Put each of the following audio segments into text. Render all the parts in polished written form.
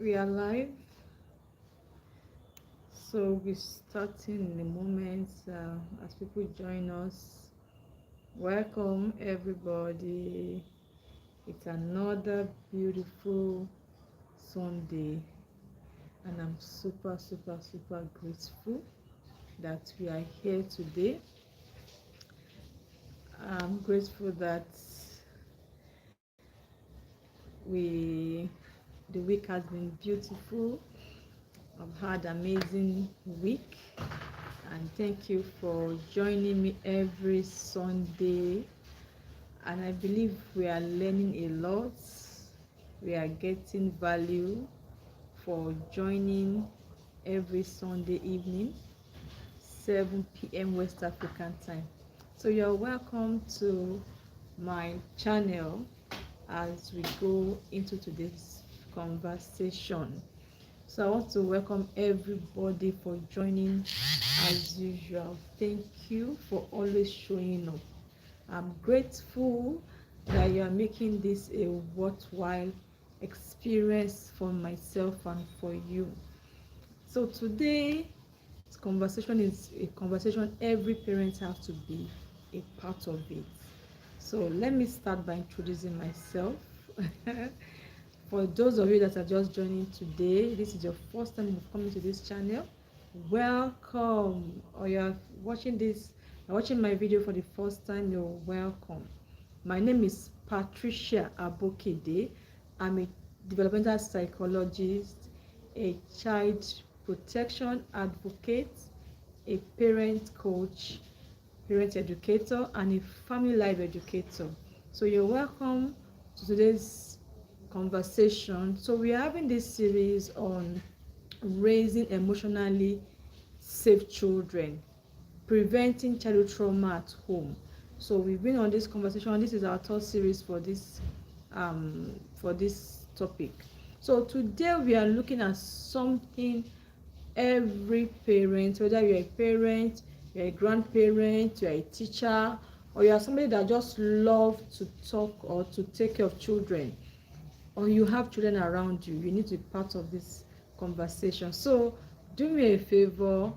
We are live, so we're starting in a moment as people join us. Welcome, everybody. It's another beautiful Sunday, and I'm super grateful that we are here today. I'm grateful that we the week has been beautiful. I've had an amazing week, and thank you for joining me every Sunday. And I believe we are learning a lot. We are getting value for joining every Sunday evening, 7 p.m. West African time. So you're welcome to my channel as we go into today's conversation. So I want to welcome everybody for joining as usual. Thank you for always showing up. I'm grateful that you are making this a worthwhile experience for myself and for you. So today's conversation is a conversation every parent has to be a part of it. So let me start by introducing myself. For those of you that are just joining today, this is your first time you've come into this channel, welcome. Or you're watching my video for the first time, you're welcome. My name is Patricia Abokede. I'm a developmental psychologist, a child protection advocate, a parent coach, parent educator, and a family life educator. So you're welcome to today's conversation. So we are having this series on raising emotionally safe children, preventing childhood trauma at home. So we've been on this conversation. This is our third series for this topic. So today we are looking at something every parent, whether you're a parent, you're a grandparent, you're a teacher, or you're somebody that just love to talk or to take care of children, or you have children around you, you need to be part of this conversation. So do me a favor,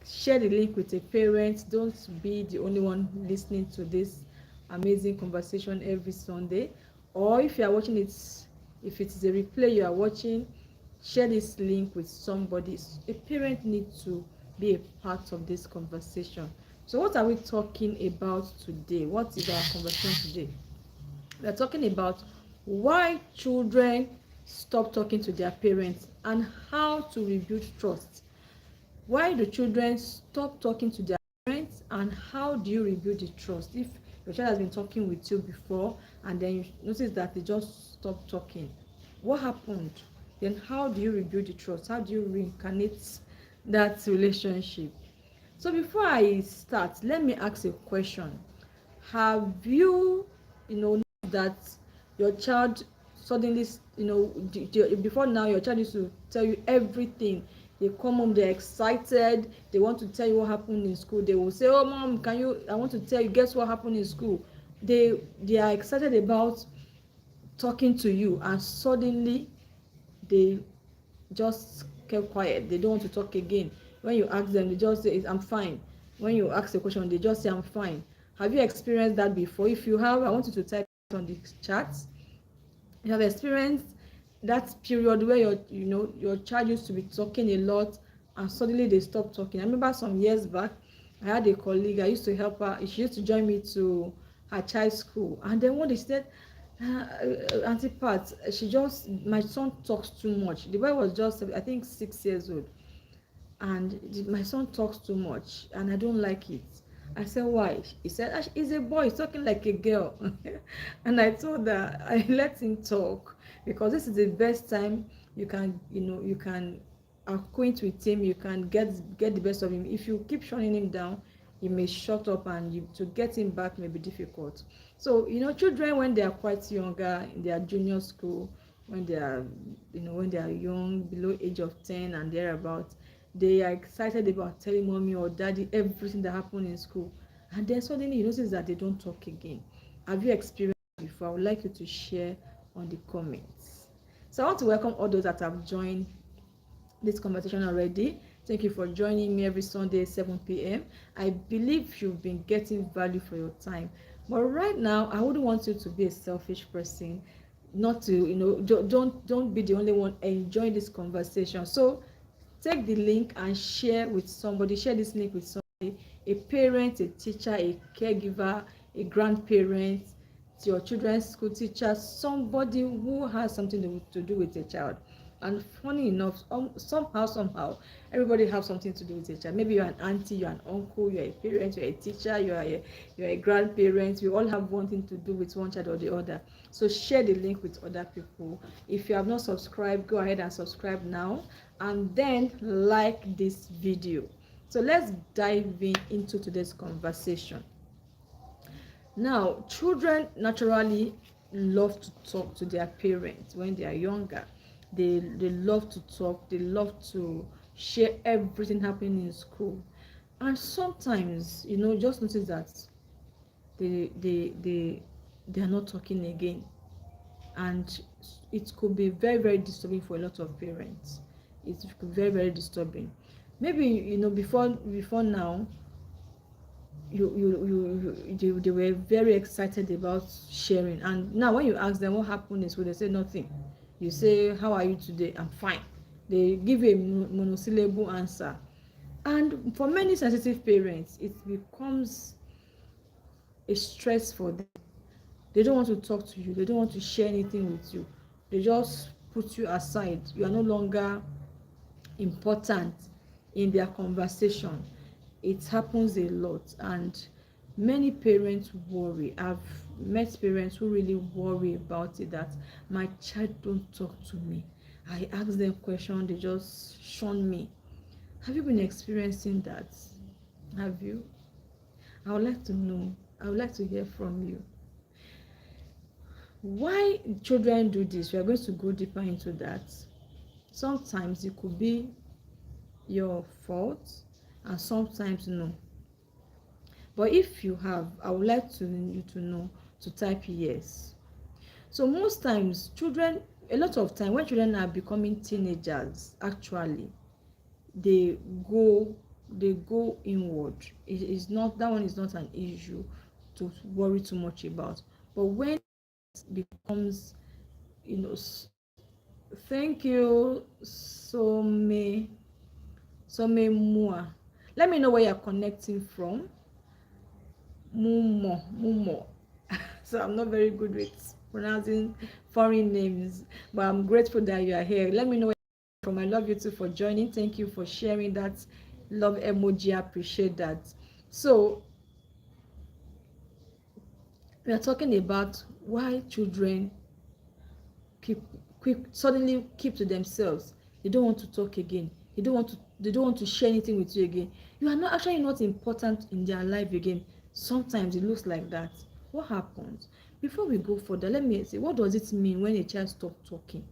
share the link with a parent. Don't be the only one listening to this amazing conversation every Sunday. Or if you are watching it, if it is a replay you are watching, share this link with somebody. A parent needs to be a part of this conversation. So what are we talking about today? What is our conversation today? We are talking about why children stop talking to their parents and how to rebuild trust. Why do children stop talking to their parents, and how do you rebuild the trust? If your child has been talking with you before and then you notice that they just stop talking, what happened? Then how do you rebuild the trust? How do you reincarnate that relationship? So before I start, let me ask a question. Have you, noticed that your child suddenly, before now your child used to tell you everything? They come home, they're excited, they want to tell you what happened in school. They will say, oh mom, I want to tell you, guess what happened in school. They are excited about talking to you, and suddenly they just kept quiet. They don't want to talk again. When you ask them, they just say, I'm fine. When you ask a question, they just say, I'm fine. Have you experienced that before? If you have, I want you to type it on the chat. You have experienced that period where your child used to be talking a lot and suddenly they stop talking. I remember some years back, I had a colleague, I used to help her. She used to join me to her child's school, and then one day she said, Auntie Pat, my son talks too much. The boy was just, I think, 6 years old, and my son talks too much and I don't like it. I said, why? He said, he's a boy, he's talking like a girl. And I told her, I let him talk, because this is the best time you can acquaint with him, you can get the best of him. If you keep shutting him down, he may shut up, and to get him back may be difficult. So children, when they are quite younger, in their junior school, when they are young, below age of 10 and thereabout, they are excited about telling mommy or daddy everything that happened in school, and then suddenly you notice that they don't talk again. Have you experienced it before? I would like you to share on the comments. So I want to welcome all those that have joined this conversation already. Thank you for joining me every Sunday 7 p.m. I believe you've been getting value for your time. But right now, I wouldn't want you to be a selfish person, not to, don't be the only one enjoying this conversation. So take the link and share with somebody. Share this link with somebody, a parent, a teacher, a caregiver, a grandparent, your children's school teacher, somebody who has something to do with a child. And funny enough, somehow everybody have something to do with a child. Maybe you're an auntie, you're an uncle, you're a parent, you're a teacher, you're a grandparent. We all have one thing to do with one child or the other. So share the link with other people. If you have not subscribed, go ahead and subscribe now, and then like this video. So let's dive into today's conversation. Now, children naturally love to talk to their parents when they are younger. They love to talk. They love to share everything happening in school. And sometimes, just notice that they are not talking again. And it could be very, very disturbing for a lot of parents. It could be very, very disturbing. Maybe, before now, they were very excited about sharing, and now when you ask them what happened in school, they say nothing. You say, how are you today? I'm fine. They give you a monosyllable answer, and for many sensitive parents it becomes a stress for them. They don't want to talk to you, they don't want to share anything with you. They just put you aside. You are no longer important in their conversation. It happens a lot, and many parents worry. I've met parents who really worry about it, that my child don't talk to me. I ask them questions, they just shun me. Have you been experiencing that? Have you? I would like to know. I would like to hear from you. Why children do this? We are going to go deeper into that. Sometimes it could be your fault, and sometimes no. But if you have, I would like you to know to type yes. So most times children, a lot of time when children are becoming teenagers, actually they go inward. It is not, that one is not an issue to worry too much about. But when it becomes, thank you so many more. Let me know where you're connecting from. Mumo. So I'm not very good with pronouncing foreign names, but I'm grateful that you are here. Let me know where you're from. I love you too for joining. Thank you for sharing that love emoji. I appreciate that. So we are talking about why children suddenly keep to themselves. They don't want to talk again. They don't want to share anything with you again. You are not important in their life again. Sometimes it looks like that. What happens? Before we go further, let me say, what does it mean when a child stops talking?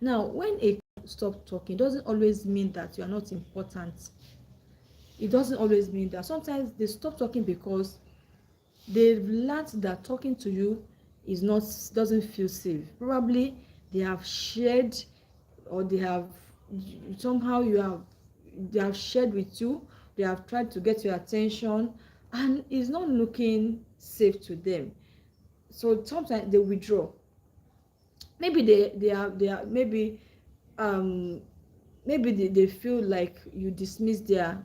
Now, when a child stops talking, it doesn't always mean that you are not important. It doesn't always mean that. Sometimes they stop talking because they've learned that talking to you doesn't feel safe. Probably they have shared, or they have shared with you. They have tried to get your attention, and it's not looking safe to them. So sometimes they withdraw. Maybe they feel like you dismiss their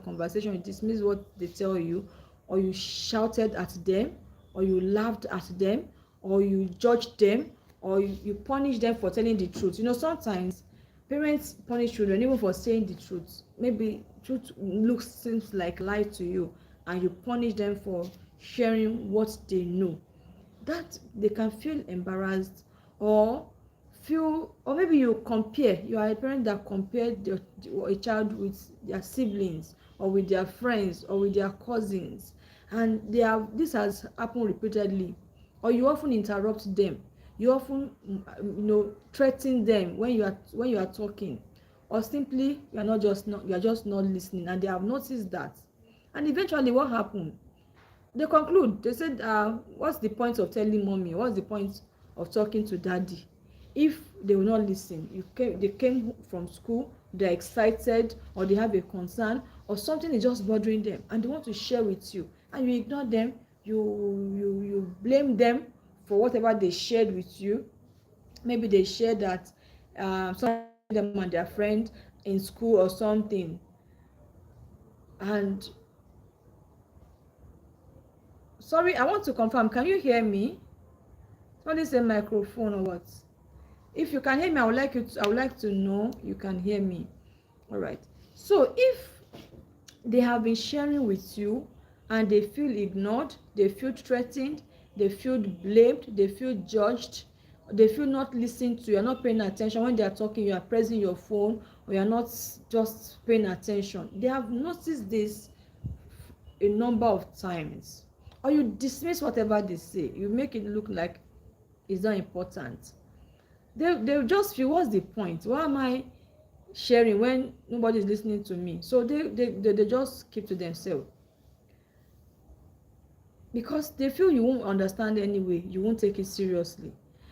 conversation, you dismiss what they tell you, or you shouted at them, or you laughed at them, or you judged them, or you punish them for telling the truth. Sometimes parents punish children even for saying the truth. Maybe truth seems like lie to you, and you punish them for sharing what they know. That they can feel embarrassed, or maybe you are a parent that compared a child with their siblings, or with their friends, or with their cousins, and this has happened repeatedly. Or you often interrupt them. You often threaten them when you are talking, or simply you are just not listening, and they have noticed that. And eventually what happened? They conclude, they said, what's the point of telling mommy? What's the point of talking to daddy? If they will not listen, they came from school, they're excited, or they have a concern, or something is just bothering them and they want to share with you, and you ignore them, you blame them for whatever they shared with you. Maybe they shared that some of them and their friend in school or something. And sorry, I want to confirm, can you hear me? Somebody say microphone or what? If you can hear me, I would like to know you can hear me. All right. So if they have been sharing with you and they feel ignored, they feel threatened, they feel blamed, they feel judged, they feel not listened to, you're not paying attention when they are talking, you are pressing your phone, or you're not just paying attention. They have noticed this a number of times, or you dismiss whatever they say, you make it look like it's not important. They just feel, what's the point? Why am I sharing when nobody is listening to me? So they just keep to themselves, because they feel you won't understand anyway, you won't take it seriously.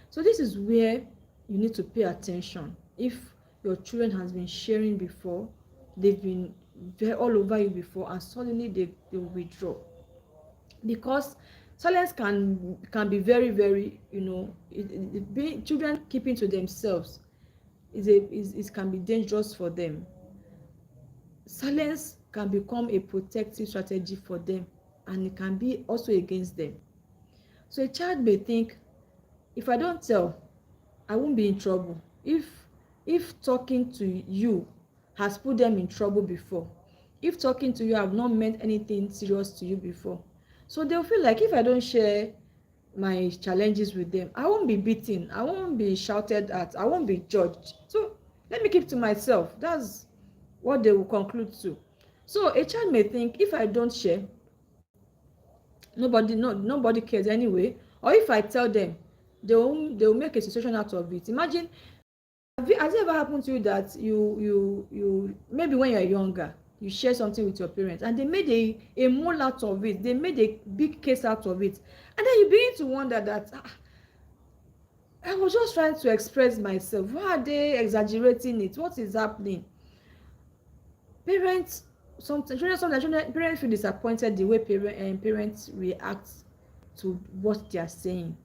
So this is where you need to pay attention. If your children has been sharing before, they've been all over you before, and suddenly they withdraw, because silence can be very, very, children keeping to themselves it can be dangerous for them. Silence can become a protective strategy for them, and it can be also against them. So a child may think, if I don't tell, I won't be in trouble. If talking to you has put them in trouble before, if talking to you have not meant anything serious to you before, so they'll feel like, if I don't share my challenges with them, I won't be beaten, I won't be shouted at, I won't be judged, so let me keep to myself. That's what they will conclude to. So a child may think, if I don't share, nobody cares anyway, or if I tell them, they will make a situation out of it. Imagine, has it ever happened to you that you maybe when you're younger, you share something with your parents and they made a mole out of it, they made a big case out of it, and then you begin to wonder that, I was just trying to express myself, why are they exaggerating it, what is happening? Parents sometimes parents feel disappointed the way parents react to what they are saying,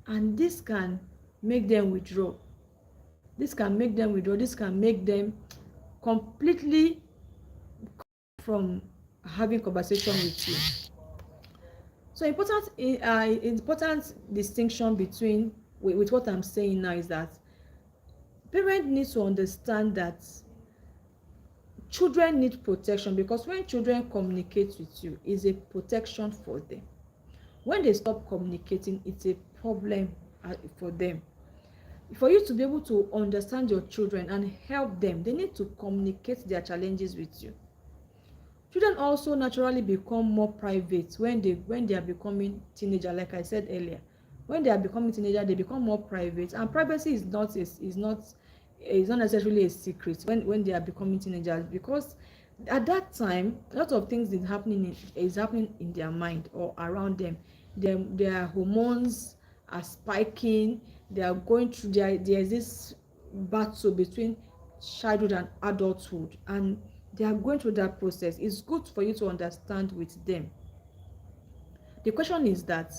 and this can make them withdraw. This can make them completely from having conversation with you. So important distinction between with what I'm saying now is that parents need to understand that children need protection, because when children communicate with you, it's a protection for them. When they stop communicating, it's a problem for them. For you to be able to understand your children and help them, they need to communicate their challenges with you. Children also naturally become more private when they are becoming teenager. Like I said earlier, when they are becoming teenager, they become more private, and privacy is not necessarily a secret when they are becoming teenagers, because at that time a lot of things is happening in their mind or around them. Their hormones are spiking, they are going through there's this battle between childhood and adulthood, and they are going through that process. It's good for you to understand with them. The question is that,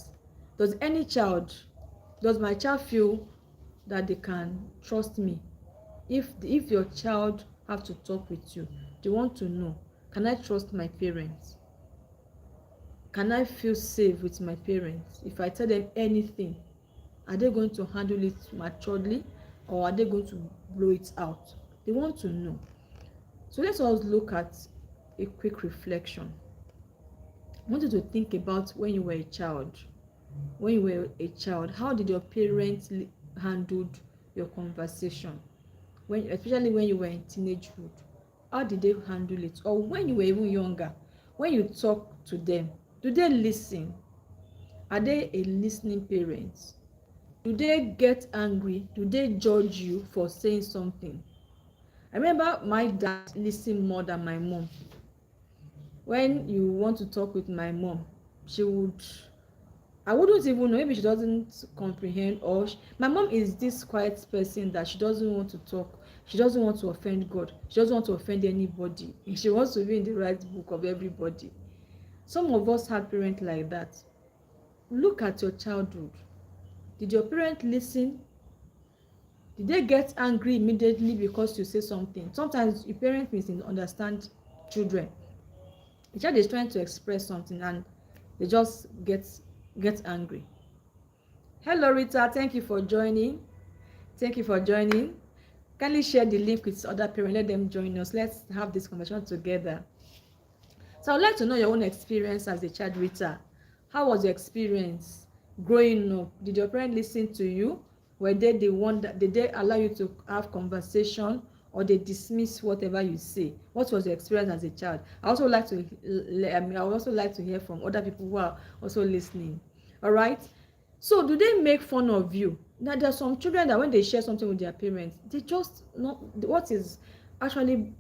does my child feel that they can trust me? If your child have to talk with you, they want to know, can I trust my parents? Can I feel safe with my parents? If I tell them anything, are they going to handle it maturely, or are they going to blow it out? They want to know. So let us look at a quick reflection. I want you to think about when you were a child. When you were a child, how did your parents handle your conversation? Especially when you were in teenagehood, how did they handle it? Or when you were even younger, when you talk to them, do they listen? Are they a listening parent? Do they get angry? Do they judge you for saying something? I remember my dad listened more than my mom. When you want to talk with my mom, she would I wouldn't even know. Maybe she doesn't comprehend, or my mom is this quiet person that she doesn't want to talk. She doesn't want to offend God. She doesn't want to offend anybody. She wants to be in the right book of everybody. Some of us have parents like that. Look at your childhood. Did your parent listen? Did they get angry immediately because you say something? Sometimes your parents misunderstand children. The child is trying to express something and they just get angry. Hello Rita, thank you for joining. Thank you for joining. Kindly share the link with other parents. Let them join us. Let's have this conversation together. So I'd like to know your own experience as a child, Rita. How was your experience growing up? Did your parents listen to you? Were they the one that did they allow you to have conversation, or they dismiss whatever you say? What was your experience as a child? I also like to I would also like to hear from other people who are also listening. All right. So do they make fun of you? Now there are some children that when they share something with their parents, they just not what is actually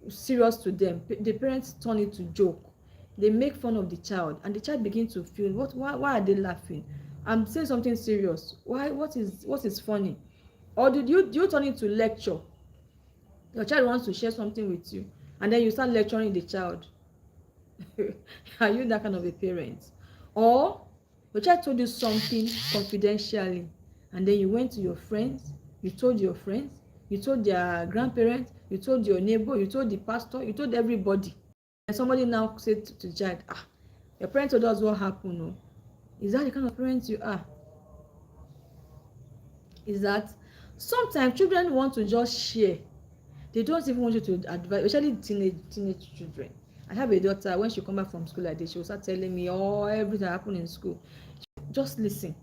serious to them. The parents turn it to joke. They make fun of the child, and the child begins to feel why are they laughing? I'm saying something serious. What is funny? Or do you turn it to lecture? Your child wants to share something with you, and then you start lecturing the child. Are you that kind of a parent? Or your child told you something confidentially, and then you went to your friends, you told your friends, you told their grandparents, you told your neighbor, you told the pastor, you told everybody. And somebody now said to the child, your parents told us what happened. No? Is that the kind of parents you are? Is that sometimes children want to just share. They don't even want you to advise, especially teenage children. I have a daughter. When she come back from school like this, she will start telling me everything that happened in school. Just listen.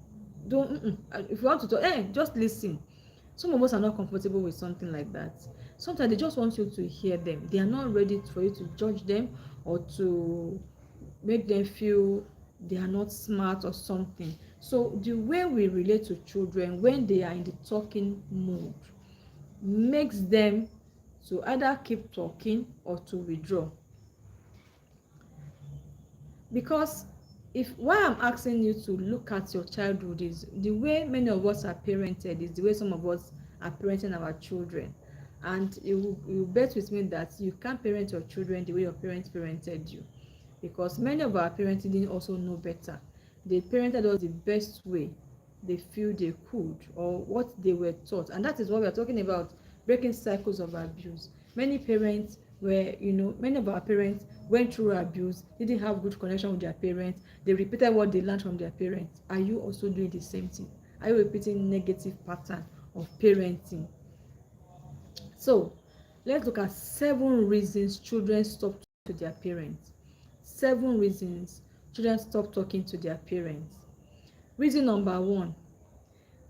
Don't if you want to talk, just listen. Some of us are not comfortable with something like that. Sometimes they just want you to hear them. They are not ready for you to judge them or to make them feel they are not smart or something. So the way we relate to children when they are in the talking mood makes them to either keep talking or to withdraw. Because if why I'm asking you to look at your childhood is the way many of us are parented is the way some of us are parenting our children. And you bet with me that you can't parent your children the way your parents parented you, because many of our parents didn't also know better. They parented us the best way they feel they could, or what they were taught, and that is what we are talking about, breaking cycles of abuse. Many parents many of our parents went through abuse, didn't have good connection with their parents, they repeated what they learned from their parents. Are you also doing the same thing? Are you repeating negative pattern of parenting? So let's look at 7 reasons children stop to their parents. 7 reasons children stop talking to their parents. Reason number 1,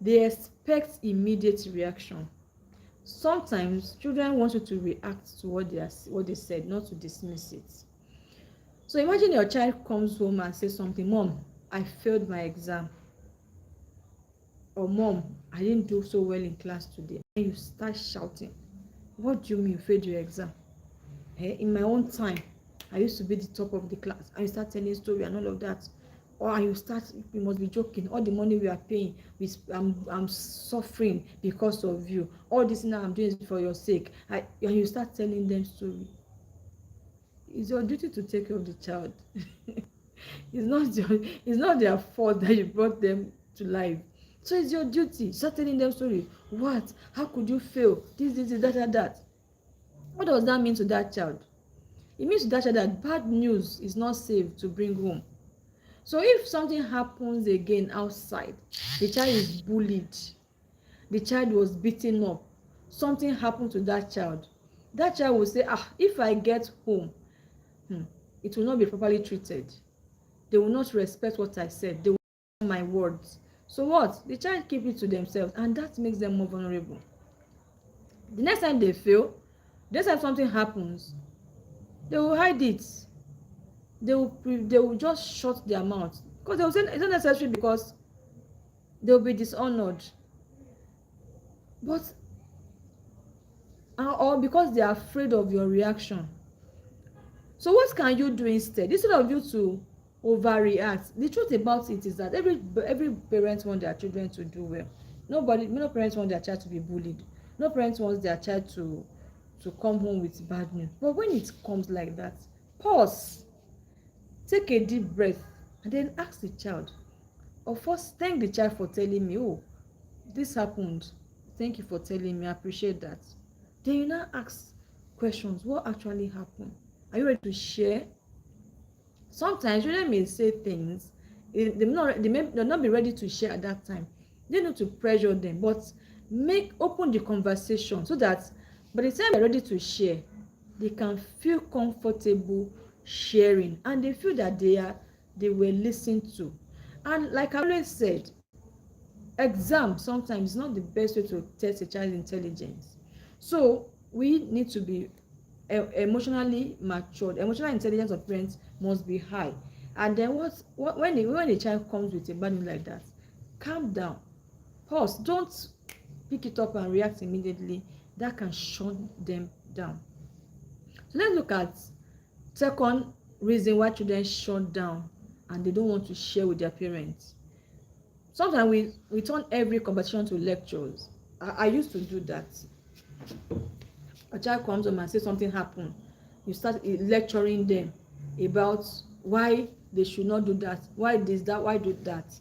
they expect immediate reaction. Sometimes children want you to react to what they said, not to dismiss it. So imagine your child comes home and says something, Mom, I failed my exam. Or Mom, I didn't do so well in class today. And you start shouting, what do you mean you failed your exam? In my own time, I used to be the top of the class. And you start telling a story and all of that. Or you must be joking. All the money we are paying, I'm suffering because of you. All this now I'm doing is for your sake. And you start telling them story. It's your duty to take care of the child. It's not their fault that you brought them to life. So it's your duty. Start telling them story. What? How could you fail? This, that. What does that mean to that child? It means to that child that bad news is not safe to bring home. So if something happens again outside, the child is bullied, the child was beaten up, something happened to that child will say, if I get home, it will not be properly treated. They will not respect what I said. They will not my words. So what? The child keep it to themselves, and that makes them more vulnerable. The next time they fail, the next time something happens, they will hide it. They will just shut their mouth, because they will say it's not necessary, because they will be dishonored, but or because they are afraid of your reaction. So what can you do instead of you to overreact. The truth about it is that every parent wants their children to do well. No parents want their child to be bullied. No parents wants their child to come home with bad news. But when it comes like that, pause, take a deep breath, and then ask the child, or first thank the child for telling me, oh, this happened, thank you for telling me, I appreciate that. Then you now ask questions. What actually happened? Are you ready to share? Sometimes children may say things, they may not be ready to share at that time. You need to pressure them, but open the conversation so that by the time they're ready to share, they can feel comfortable sharing and they feel that they were listened to. And like I always said, exam sometimes is not the best way to test a child's intelligence. So we need to be emotionally matured. Emotional intelligence of parents must be high. And then when a child comes with a bad news like that, calm down, pause, don't pick it up and react immediately. That can shut them down. So let's look at second reason why children shut down and they don't want to share with their parents. Sometimes we turn every conversation to lectures. I used to do that. A child comes home and says something happened. You start lecturing them about why they should not do that, why this, that, why do that.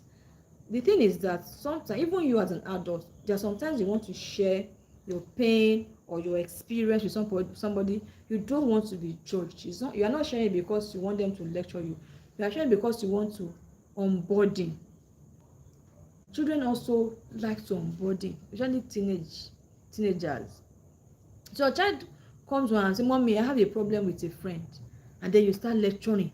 The thing is that sometimes, even you as an adult, there are sometimes you want to share your pain or your experience with somebody. You don't want to be judged. You are not sharing it because you want them to lecture you. You are sharing because you want to onboarding. Children also like to onboarding, especially teenagers. So a child comes on and says, Mommy, I have a problem with a friend. And then you start lecturing.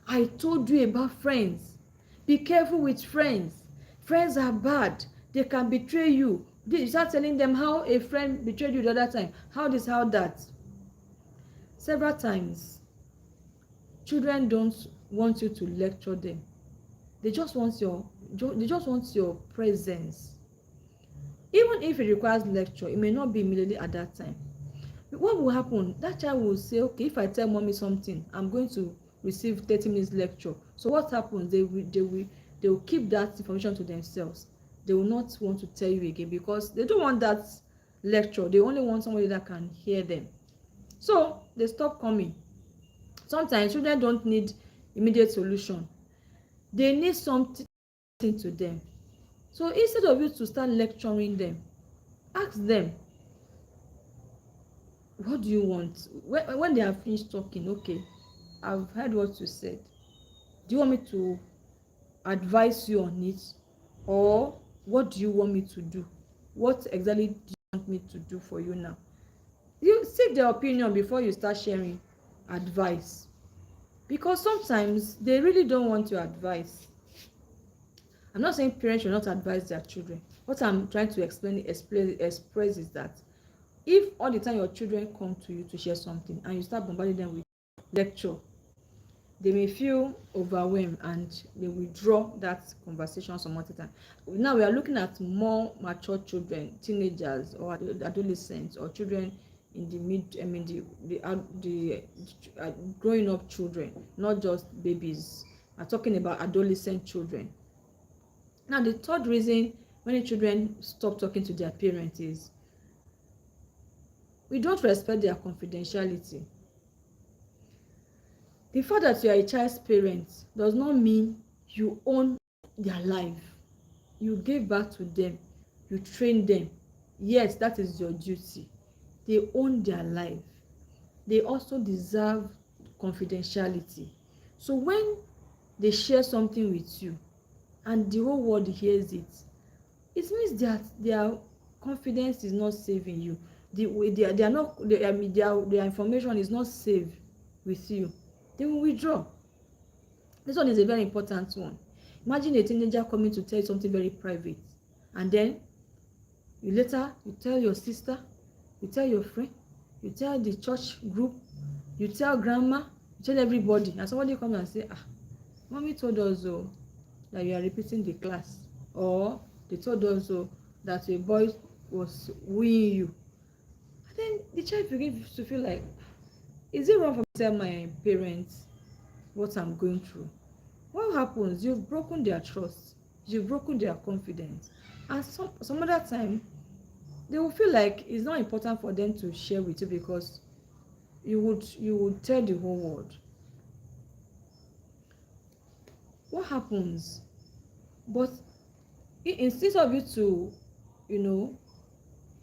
I told you about friends. Be careful with friends. Friends are bad. They can betray you. You start telling them how a friend betrayed you the other time. How this, how that. Several times, children don't want you to lecture them. They just want your presence. Even if it requires lecture, it may not be immediately at that time. What will happen? That child will say, okay, if I tell mommy something, I'm going to receive 30 minutes lecture. So what happens? They will keep that information to themselves. They will not want to tell you again because they don't want that lecture. They only want somebody that can hear them. So they stop coming. Sometimes children don't need immediate solution. They need something to them. So instead of you to start lecturing them, ask them, what do you want? When they have finished talking, okay, I've heard what you said. Do you want me to advise you on it? Or what do you want me to do? What exactly do you want me to do for you now? You seek their opinion before you start sharing advice. Because sometimes they really don't want your advice. I'm not saying parents should not advise their children. What I'm trying to express is that if all the time your children come to you to share something and you start bombarding them with lecture, they may feel overwhelmed and they withdraw that conversation some other time. Now we are looking at more mature children, teenagers or adolescents or children in the growing up children, not just babies. I'm talking about adolescent children. Now the third reason many children stop talking to their parents is we don't respect their confidentiality. The fact that you are a child's parent does not mean you own their life. You gave birth to them. You trained them. Yes, that is your duty. They own their life. They also deserve confidentiality. So when they share something with you and the whole world hears it, it means that their confidence is not safe in you. Their information is not safe with you. They will withdraw. This one is a very important one. Imagine a teenager coming to tell you something very private, and then you tell your sister, you tell your friend, you tell the church group, you tell grandma, you tell everybody, and somebody comes and say, Mommy told us that you are repeating the class, or they told us that a boy was wooing you. And then the child begins to feel like, is it wrong for me to tell my parents what I'm going through? what happens? You've broken their trust, you've broken their confidence, and some other time they will feel like it's not important for them to share with you because you would tell the whole world. What happens? But instead of you to, you know,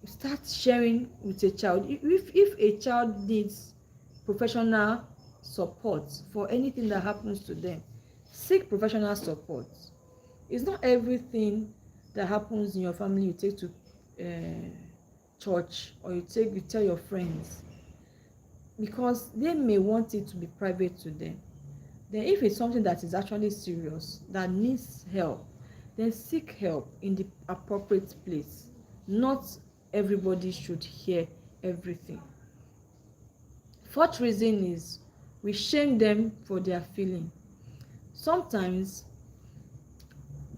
start sharing with a child, if a child needs professional support for anything that happens to them, seek professional support. It's not everything that happens in your family you take to church, or you tell your friends, because they may want it to be private to them. Then if it's something that is actually serious, that needs help, then seek help in the appropriate place. Not everybody should hear everything. Fourth reason is we shame them for their feeling. Sometimes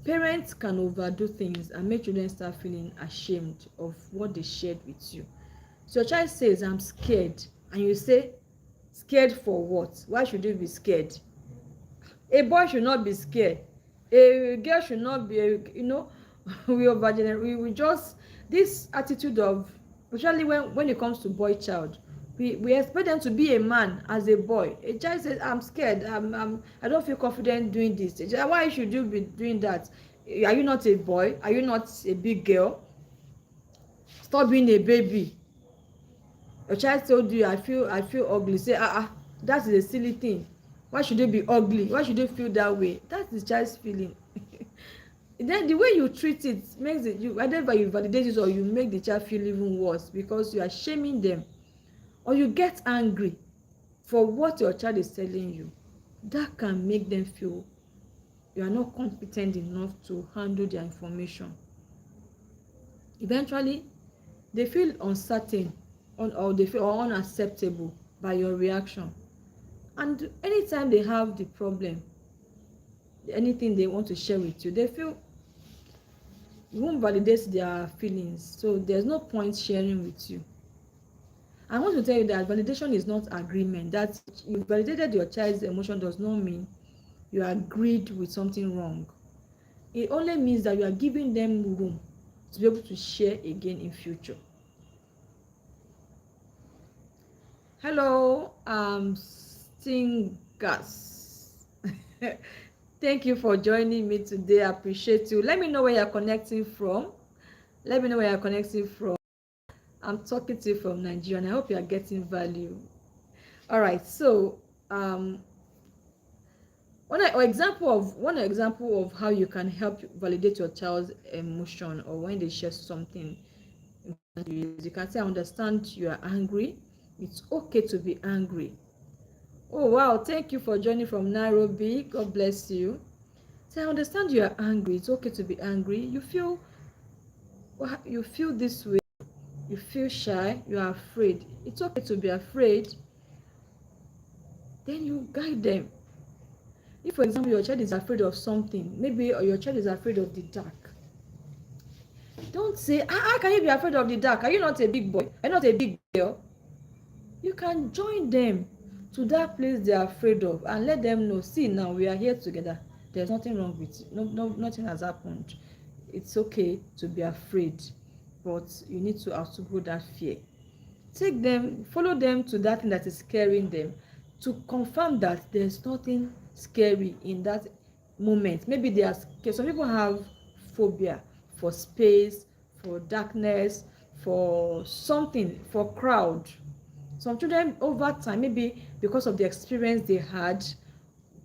parents can overdo things and make children start feeling ashamed of what they shared with you. So your child says, I'm scared, and you say, scared for what? Why should you be scared? A boy should not be scared. A girl should not be, we just, this attitude of, especially when it comes to boy child, we expect them to be a man as a boy. A child says, I'm scared, I don't feel confident doing this. Why should you be doing that? Are you not a boy? Are you not a big girl? Stop being a baby. Your child told you, I feel ugly. Say, that is a silly thing. Why should you be ugly? Why should you feel that way? That's the child's feeling. Then the way you treat it makes it, whether you validate it or you make the child feel even worse, because you are shaming them, or you get angry for what your child is telling you. That can make them feel you are not competent enough to handle their information. Eventually they feel uncertain, or they feel unacceptable by your reaction. And anytime they have the problem, anything they want to share with you, they feel you won't validate their feelings, so there's no point sharing with you. I want to tell you that validation is not agreement. That you validated your child's emotion does not mean you agreed with something wrong. It only means that you are giving them room to be able to share again in future. Hello, Stingers. Thank you for joining me today. I appreciate you. Let me know where you're connecting from. I'm talking to you from Nigeria, and I hope you are getting value. All right, so one example of how you can help validate your child's emotion, or when they share something, you can say, I understand you are angry. It's okay to be angry. Oh wow, thank you for joining from Nairobi. God bless you. So I understand you are angry. It's okay to be angry. You feel this way. You feel shy. You are afraid. It's okay to be afraid. Then you guide them. If, for example, your child is afraid of something, maybe your child is afraid of the dark, don't say, how can you be afraid of the dark? Are you not a big boy? Are you not a big girl? You can join them to that place they are afraid of, and let them know, see, now we are here together. There's nothing wrong with it. Nothing has happened. It's okay to be afraid, but you need to outgrow that fear. Follow them to that thing that is scaring them, to confirm that there's nothing scary in that moment. Maybe they are scared. Some people have phobia for space, for darkness, for something, for crowd. Some children over time, maybe because of the experience they had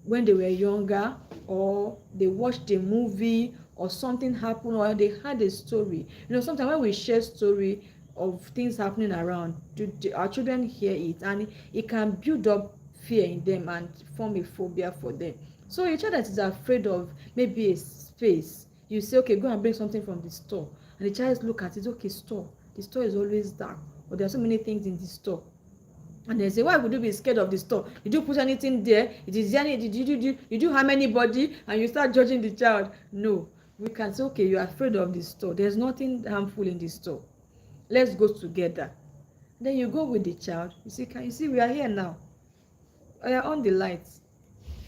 when they were younger, or they watched a movie, or something happened, or they had a story. Sometimes when we share story of things happening around, our children hear it, and it can build up fear in them and form a phobia for them. So a child that is afraid of maybe a space, you say, okay, go and bring something from the store, and the child look at it, okay, the store is always dark, or there are so many things in the store. And they say, why would you be scared of the store? Did you put anything there? Did you harm anybody? And you start judging the child. No, we can say, okay, you're afraid of the store. There's nothing harmful in the store. Let's go together. Then you go with the child. You see, can you see we are here now? I are on the lights.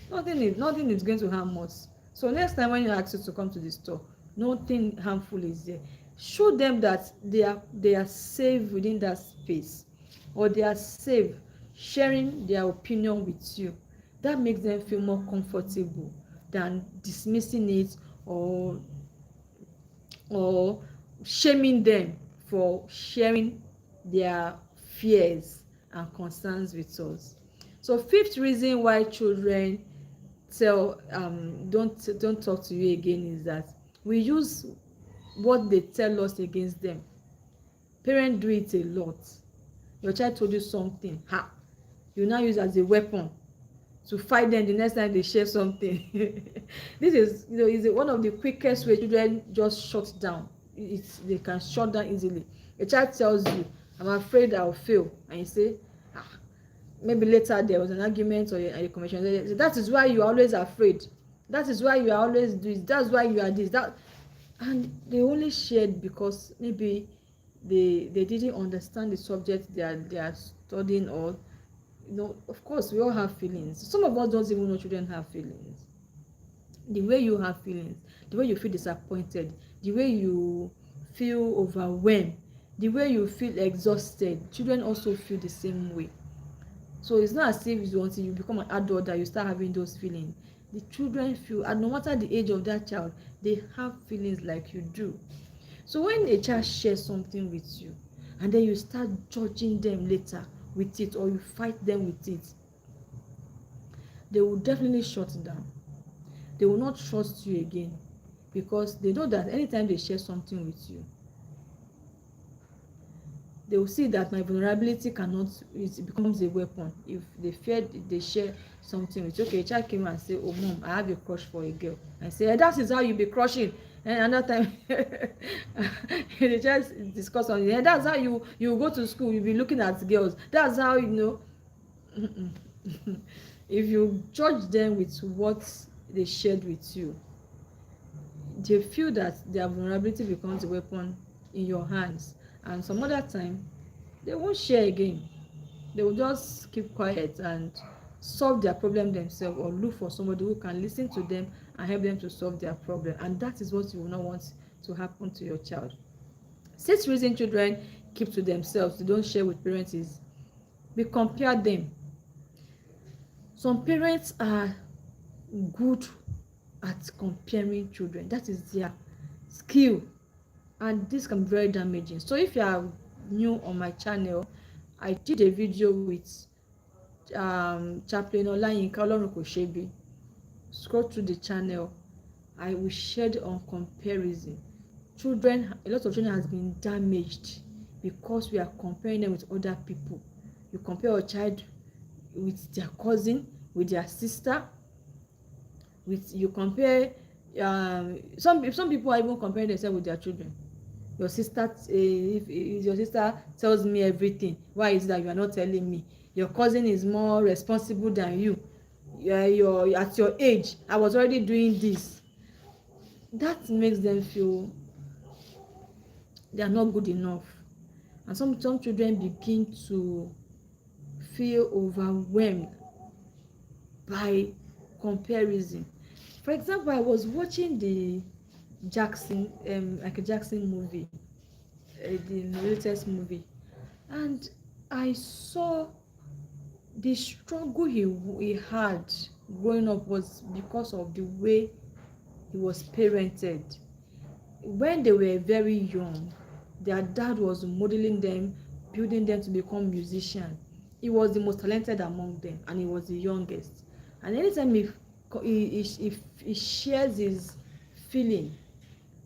Nothing is going to harm us. So next time when you ask you to come to the store, nothing harmful is there. Show them that they are safe within that space, or they are safe sharing their opinion with you. That makes them feel more comfortable than dismissing it, or or shaming them for sharing their fears and concerns with us. So fifth reason why children don't talk to you again is that we use what they tell us against them. Parents do it a lot. Your child told you something, you now use as a weapon to fight them the next time they share something. This is one of the quickest way children just shut down. They can shut down easily. A child tells you, I'm afraid I'll fail, and you say, maybe later there was an argument or a conversation. That is why you are always afraid. That is why you are always doing. That's why you are this. That, and they only shared because maybe they didn't understand the subject they are studying, or of course we all have feelings. Some of us don't even know children have feelings. The way you have feelings, the way you feel disappointed, the way you feel overwhelmed, the way you feel exhausted, children also feel the same way. So it's not as if it's until you become an adult that you start having those feelings. The children feel, and no matter the age of that child, they have feelings like you do. So when a child shares something with you, and then you start judging them later with it, or you fight them with it, they will definitely shut down. They will not trust you again, because they know that anytime they share something with you, they will see that my vulnerability it becomes a weapon. If they fear, they share something with you. Okay, a child came and say, oh mom, I have a crush for a girl. I say, that is how you be crushing. And another time the child discuss on it, and that's how you go to school, you be looking at girls. That's how if you judge them with what they shared with you, they feel that their vulnerability becomes a weapon in your hands, and some other time they won't share again. They will just keep quiet and solve their problem themselves, or look for somebody who can listen to them and help them to solve their problem. And that is what you will not want to happen to your child. Sixth reason children keep to themselves, they don't share with parents, is we compare them. Some parents are good at comparing children. That is their skill, and this can be very damaging. So if you are new on my channel, I did a video with Chaplain Olayinka Olorunkoshebi. Scroll through the channel. I will share on comparison. A lot of children has been damaged because we are comparing them with other people. You compare your child with their cousin, with their sister, you compare some people are even comparing themselves with their children. Your sister, if your sister tells me everything, why is it that you are not telling me? Your cousin is more responsible than you. You're at your age, I was already doing this. That makes them feel they are not good enough, and some children begin to feel overwhelmed by comparison. For example, I was watching the Jackson, like a Jackson movie, the latest movie, and I saw the struggle he had growing up was because of the way he was parented. When they were very young, their dad was modeling them, building them to become musicians. He was the most talented among them, and he was the youngest. And anytime he shares his feeling,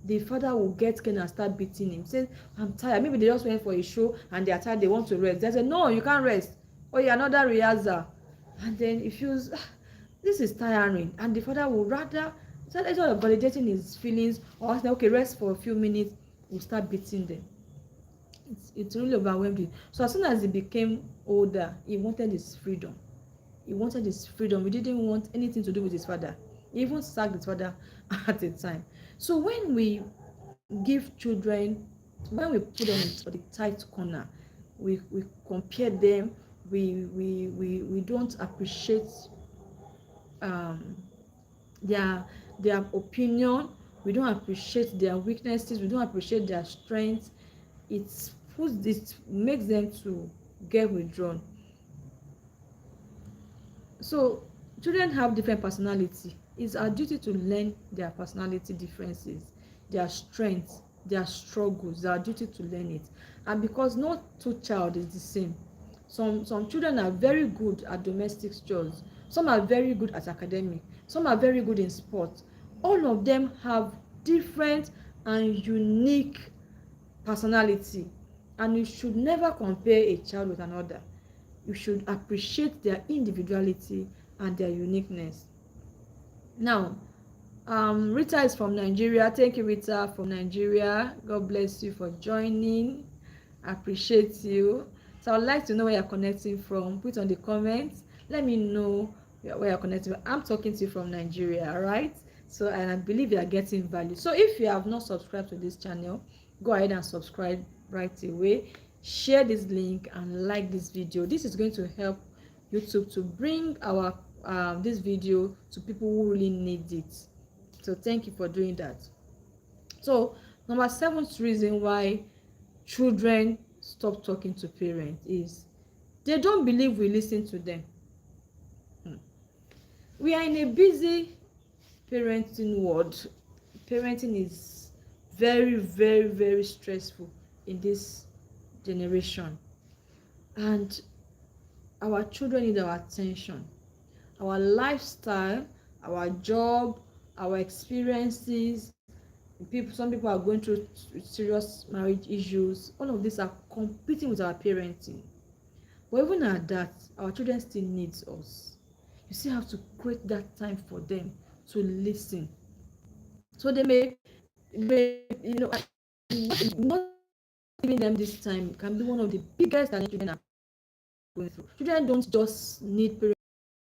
the father will get scared and start beating him. Say, I'm tired. Maybe they just went for a show and they are tired, they want to rest. They say, no, you can't rest. Oh, yeah, another rehearsal. And then he feels, this is tiring. And the father will rather, instead of validating his feelings or say, okay, rest for a few minutes, will start beating them. It's really overwhelming. So as soon as he became older, he wanted his freedom. He wanted his freedom. He didn't want anything to do with his father. He even sacked his father at a time. So when we give children, when we put them in the tight corner, we compare them, we don't appreciate um their their opinion, we don't appreciate their weaknesses, we don't appreciate their strengths, it makes them to get withdrawn. So children have different personality. It's our duty to learn their personality differences, their strengths, their struggles. It's our duty to learn it. And because no two child is the same. Some children are very good at domestic chores, some are very good at academic, some are very good in sports. All of them have different and unique personality, and you should never compare a child with another. You should appreciate their individuality and their uniqueness. Now, Rita is from Nigeria. Thank you, Rita, from Nigeria. God bless you for joining. I appreciate you. So I would like to know where you're connecting from. Put on the comments. Let me know where you're connecting from. I'm talking to you from Nigeria, all right? So, and I believe you are getting value. So if you have not subscribed to this channel, go ahead and subscribe right away. Share this link and like this video. This is going to help YouTube to bring our this video to people who really need it. So thank you for doing that. So number 7th reason why children stop talking to parents is they don't believe we listen to them. We are in a busy parenting world. Parenting is very, very, very stressful in this generation, and our children need our attention. Our lifestyle, our job, our experiences, some people are going through serious marriage issues. All of these are competing with our parenting. But even at that, our children still needs us. You still have to create that time for them to listen. So they may not giving them this time can be one of the biggest challenges children are going through. Children don't just need parents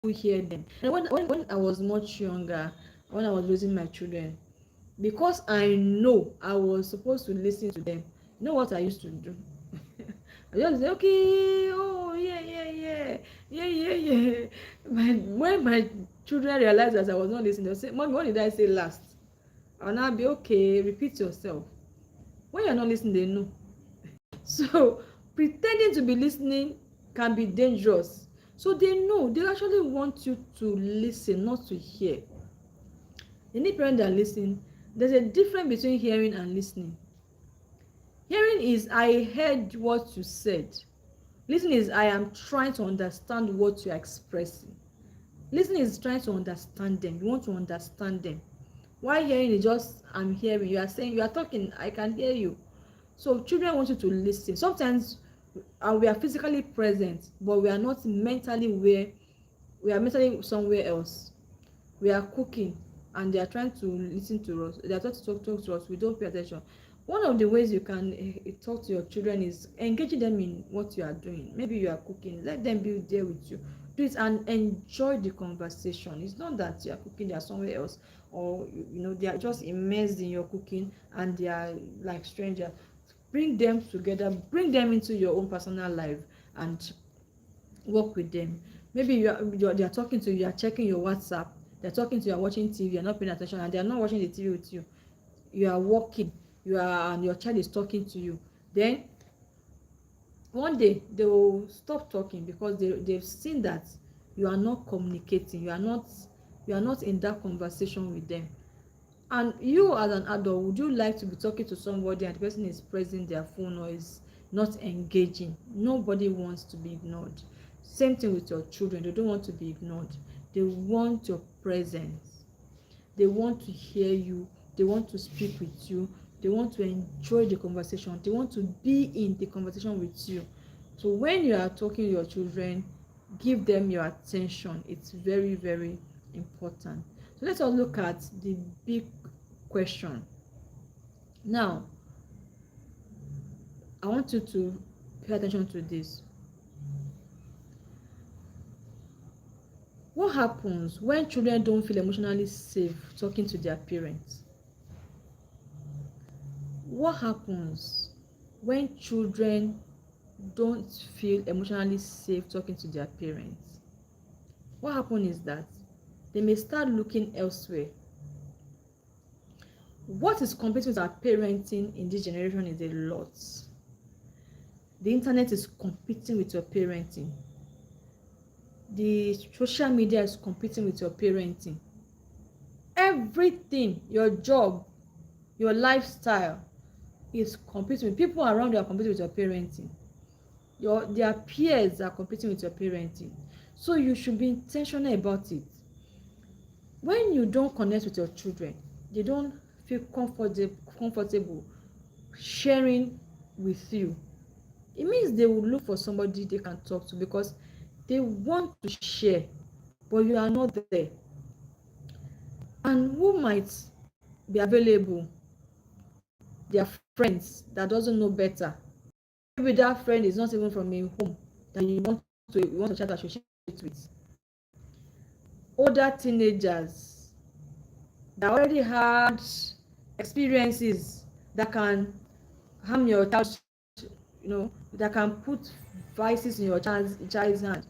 who hear them. And when I was much younger, when I was raising my children, because I know I was supposed to listen to them, you know what I used to do? I just say, okay, oh yeah. When my children realized that I was not listening, they'll say, Mommy, what did I say last? I'll now be, okay, repeat yourself. When you're not listening, they know. So pretending to be listening can be dangerous. So they know, they actually want you to listen, not to hear. They need parents that listen. There's a difference between hearing and listening. Hearing is, I heard what you said. Listening is, I am trying to understand what you are expressing. Listening is trying to understand them. You want to understand them. While hearing is just, I'm hearing. You are saying, you are talking, I can hear you. So children want you to listen. Sometimes we are physically present, but we are not mentally where we are mentally somewhere else. We are cooking and they are trying to listen to us. They are trying to talk to us. We don't pay attention. One of the ways you can talk to your children is engaging them in what you are doing. Maybe you are cooking, let them be there with you. Do it and enjoy the conversation. It's not that you are cooking, they are somewhere else, or they are just immersed in your cooking and they are like strangers. Bring them together, bring them into your own personal life and work with them. Maybe they are talking to you, you are checking your WhatsApp, they're talking to you, are watching TV, you're not paying attention, and they are not watching the TV with you. You are working, and your child is talking to you. Then one day they will stop talking because they've seen that you are not communicating, you are not in that conversation with them. And you as an adult, would you like to be talking to somebody and the person is pressing their phone or is not engaging? Nobody wants to be ignored. Same thing with your children. They don't want to be ignored. They want your presence. They want to hear you. They want to speak with you. They want to enjoy the conversation. They want to be in the conversation with you. So when you are talking to your children, give them your attention. It's very, very important. So let us look at the big question. Now, I want you to pay attention to this. What happens when children don't feel emotionally safe talking to their parents? What happens when children don't feel emotionally safe talking to their parents? What happens is that they may start looking elsewhere. What is competing with our parenting in this generation is a lot. The internet is competing with your parenting. The social media is competing with your parenting. Everything, your job, your lifestyle is competing with people around you, are competing with your parenting. Their peers are competing with your parenting. So you should be intentional about it. When you don't connect with your children, they don't feel comfortable sharing with you. It means they will look for somebody they can talk to because they want to share, but you are not there. And who might be available? Their friends that doesn't know better. Maybe that friend is not even from a home that you want to chat associate with. Older teenagers that already had experiences that can harm your child, that can put vices in your child's hand.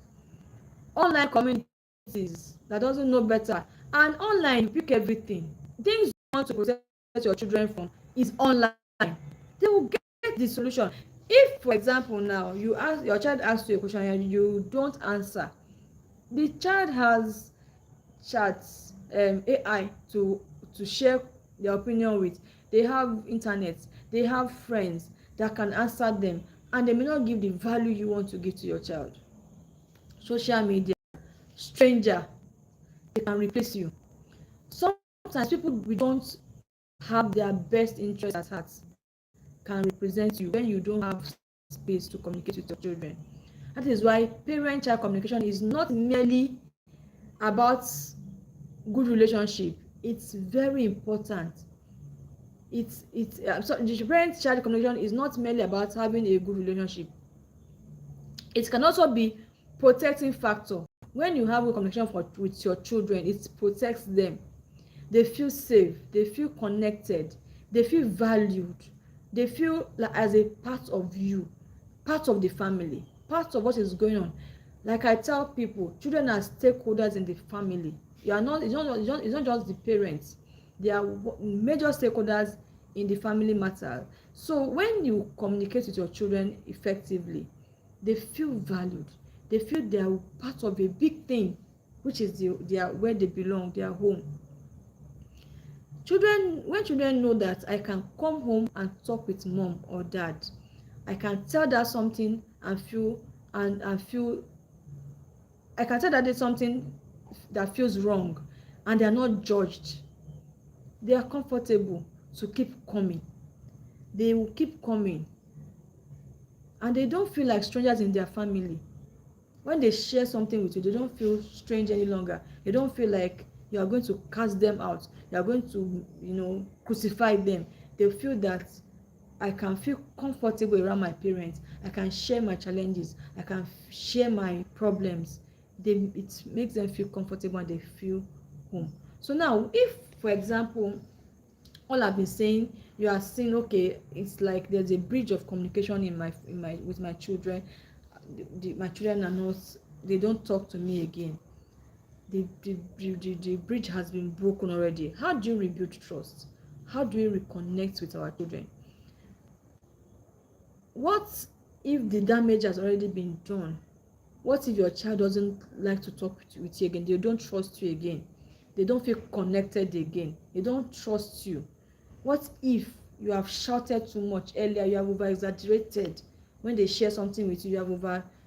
Online communities that doesn't know better, and online you pick everything. Things you want to protect your children from is online. They will get the solution. If, for example, now your child asks you a question and you don't answer, the child has chats, AI to share their opinion with. They have internet, they have friends that can answer them, and they may not give the value you want to give to your child. Social media, stranger, they can replace you. Sometimes people we don't have their best interest at heart can represent you when you don't have space to communicate with your children. That is why parent-child communication is not merely about good relationship. It's very important. The parent-child communication is not merely about having a good relationship. It can also be protecting factor. When you have a communication with your children, it protects them. They feel safe, they feel connected, they feel valued, they feel like as a part of you, part of the family, part of what is going on. Like I tell people, children are stakeholders in the family. It's not just the parents. They are major stakeholders in the family matter. So when you communicate with your children effectively, they feel valued, they feel they are part of a big thing, which is where they belong, their home. When children know that I can come home and talk with mom or dad, I can tell that something and feel I can tell that there's something that feels wrong, and they are not judged. They are comfortable to keep coming. They will keep coming, and they don't feel like strangers in their family. When they share something with you, they don't feel strange any longer. They don't feel like you are going to cast them out, you are going to crucify them. They feel that I can feel comfortable around my parents. I can share my challenges, I can share my problems. It makes them feel comfortable and they feel home. So now, if for example, all I've been saying, you are saying, okay, it's like there's a bridge of communication with my children. My children are not, they don't talk to me again. The bridge has been broken already. How do you rebuild trust? How do we reconnect with our children? What if the damage has already been done? What if your child doesn't like to talk with you again? They don't trust you again. They don't feel connected again. They don't trust you. What if you have shouted too much earlier? You have over exaggerated. When they share something with you,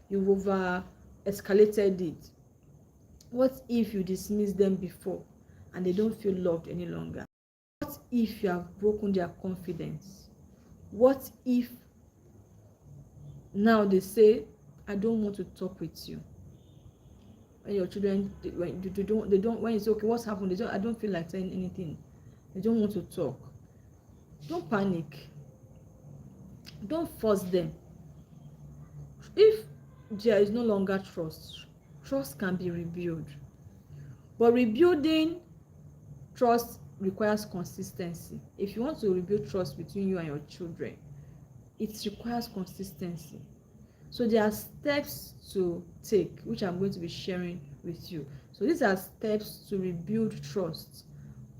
you've over escalated it. What if you dismiss them before and they don't feel loved any longer? What if you have broken their confidence? What if now they say, I don't want to talk with you? When your children, when you say, okay, what's happened? I don't feel like saying anything. They don't want to talk. Don't panic. Don't force them. If there is no longer trust can be rebuilt. But rebuilding trust requires consistency. If you want to rebuild trust between you and your children, it requires consistency. So there are steps to take, which I'm going to be sharing with you. So these are steps to rebuild trust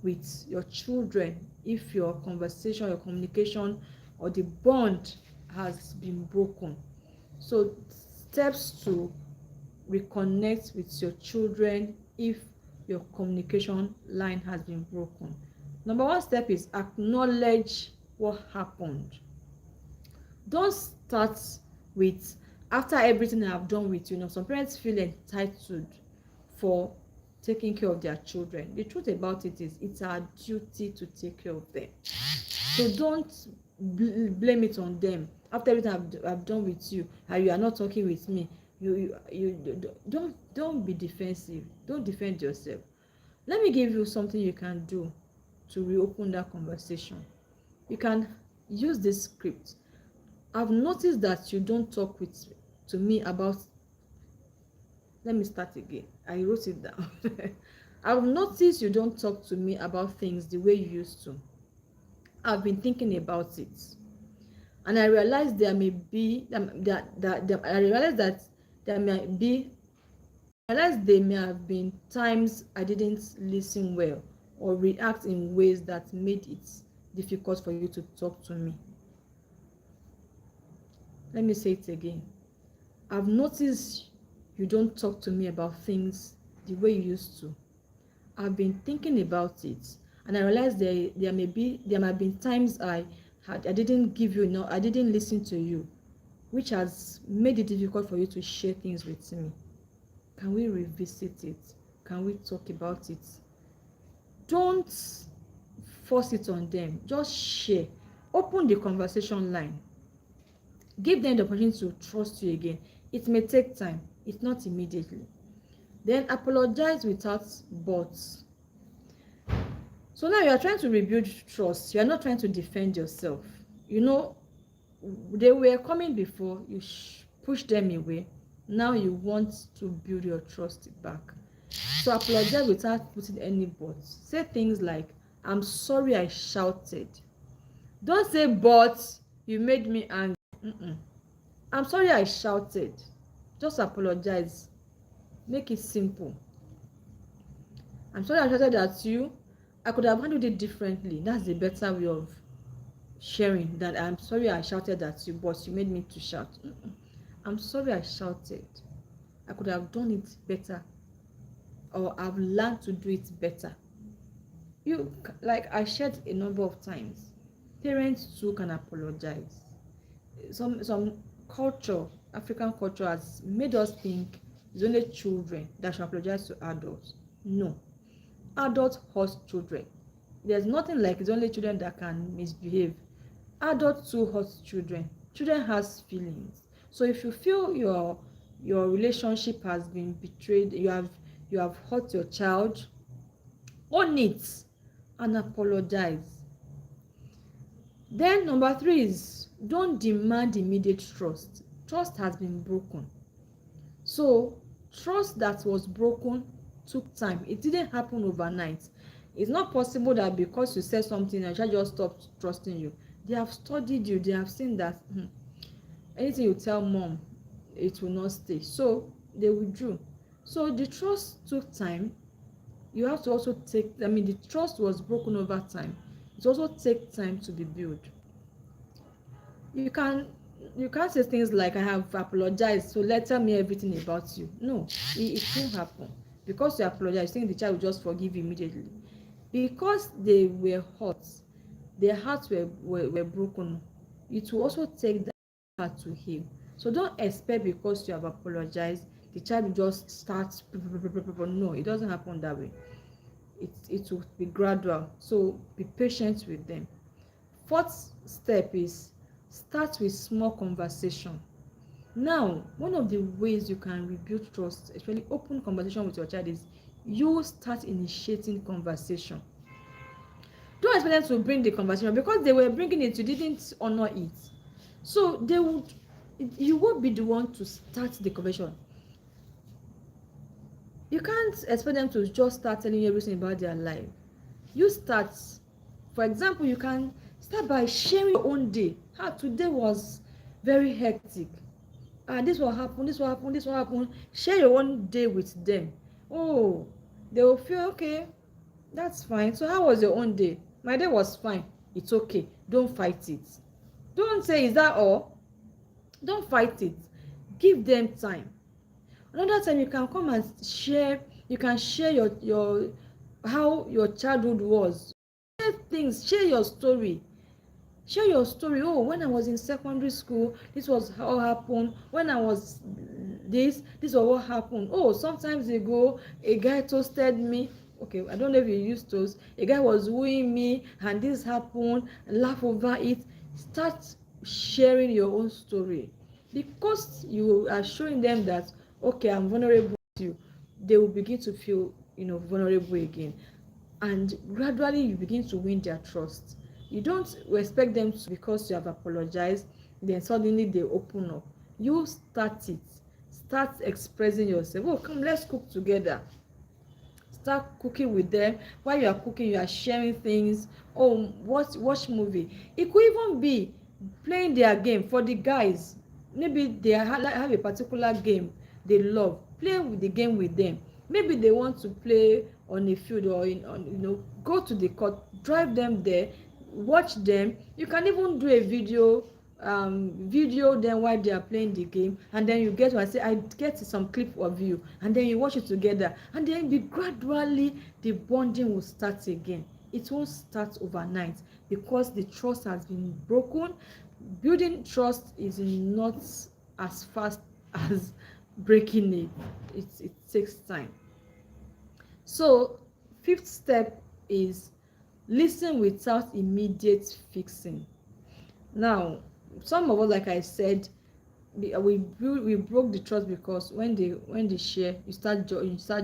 with your children if your conversation, your communication, or the bond has been broken. So steps to reconnect with your children if your communication line has been broken. Number one step is acknowledge what happened. Don't start with after everything I've done with you. Some parents feel entitled for taking care of their children. The truth about it is it's our duty to take care of them. So don't blame it on them. After everything I've done with you and you are not talking with me, you don't be defensive. Don't defend yourself. Let me give you something you can do to reopen that conversation. You can use this script. I've noticed that you don't talk to me about. Let me start again. I wrote it down. I've noticed you don't talk to me about things the way you used to. I've been thinking about it, and I realized there may be there may have been times I didn't listen well or react in ways that made it difficult for you to talk to me. Let me say it again. I've noticed you don't talk to me about things the way you used to. I've been thinking about it, and I realized there might have been times I didn't give you enough, I didn't listen to you, which has made it difficult for you to share things with me. Can we revisit it? Can we talk about it? Don't force it on them. Just share. Open the conversation line. Give them the opportunity to trust you again. It may take time. It's not immediately. Then apologize without buts. So now you are trying to rebuild trust. You are not trying to defend yourself. They were coming before. You push them away. Now you want to build your trust back. So apologize without putting any buts. Say things like, I'm sorry I shouted. Don't say, but you made me angry. I'm sorry I shouted. Just apologize. Make it simple. I'm sorry I shouted at you. I could have handled it differently. That's the better way of sharing than I'm sorry I shouted at you, but you made me to shout. I'm sorry I shouted. I could have done it better, or I've learned to do it better. Like I shared a number of times, parents too can apologize. Some culture, African culture, has made us think it's only children that should apologize to adults. No, adults hurt children. There's nothing like it's only children that can misbehave. Adults too hurt children. Children has feelings. So if you feel your relationship has been betrayed, you have hurt your child, own it and apologize. Then number 3 is don't demand immediate trust. Trust has been broken. So trust that was broken took time. It didn't happen overnight. It's not possible that because you said something and child just stopped trusting you. They have studied you. They have seen that anything you tell mom, it will not stay. So they withdrew. So the trust took time. You have to also the trust was broken over time. It also takes time to be built. You can't say things like, I have apologized, so tell me everything about you. No, it won't happen. Because you apologize, you think the child will just forgive you immediately. Because they were hurt, their hearts were broken, it will also take that heart to heal. So don't expect because you have apologized, the child will just start. No, it doesn't happen that way. It will be gradual. So be patient with them. 4th step is start with small conversation. Now, one of the ways you can rebuild trust, especially open conversation with your child, is you start initiating conversation. Don't expect them to bring the conversation, because they were bringing it, you didn't honor it. So you will be the one to start the conversation. You can't expect them to just start telling you everything about their life. You start. For example, you can start by sharing your own day. Today was very hectic. This will happen, this will happen, this will happen. Share your own day with them. Oh, they will feel okay. That's fine. So how was your own day? My day was fine. It's okay. Don't fight it. Don't say, is that all? Don't fight it. Give them time. Another time you can come and share, you can share your how your childhood was. Share things, share your story. Share your story. Oh, when I was in secondary school, this was how happened. When I was this was what happened. Oh, sometimes ago a guy toasted me. Okay, I don't know if you used toast. A guy was wooing me and this happened. Laugh over it. Start sharing your own story, because you are showing them that, okay, I'm vulnerable to you. They will begin to feel, vulnerable again, and gradually you begin to win their trust. You don't expect them to, because you have apologized, then suddenly they open up. You start it. Start expressing yourself. Oh, come, let's cook together. Start cooking with them. While you are cooking, you are sharing things. Oh, watch movie. It could even be playing their game. For the guys, maybe they have a particular game they love. Play with the game with them. Maybe they want to play on a field, or go to the court, drive them there, watch them. You can even do a video them while they are playing the game, and then you get to say, I get some clip of you, and then you watch it together, and then gradually the bonding will start again. It won't start overnight, because the trust has been broken. Building trust is not as fast as breaking it. It takes time. So fifth step is listen without immediate fixing. Now, some of us, like I said, we broke the trust because when they share, you start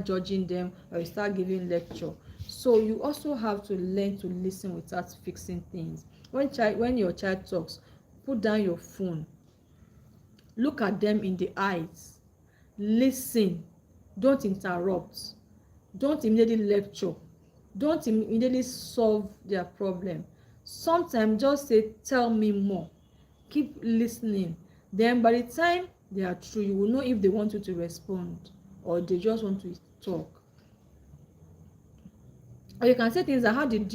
judging them, or you start giving lecture. So you also have to learn to listen without fixing things. When your child talks, put down your phone, look at them in the eyes, listen. Don't interrupt. Don't immediately lecture. Don't immediately solve their problem. Sometimes just say, tell me more. Keep listening. Then by the time they are through, you will know if they want you to respond, or they just want to talk. Or you can say things like, how did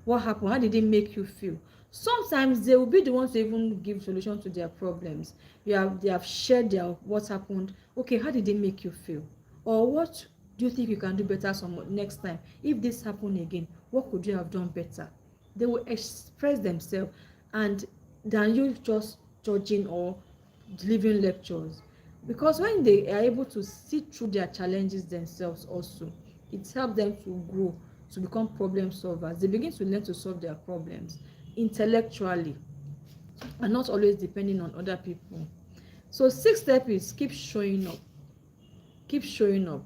what happened, how did it make you feel? Sometimes they will be the ones to even give solution to their problems. They have shared their what happened. Okay, how did it make you feel? Or what do you think you can do better next time? If this happened again, what could you have done better? They will express themselves, and than you just judging or delivering lectures. Because when they are able to see through their challenges themselves also, it helps them to grow, to become problem solvers. They begin to learn to solve their problems intellectually, and not always depending on other people. So sixth step is keep showing up. Keep showing up.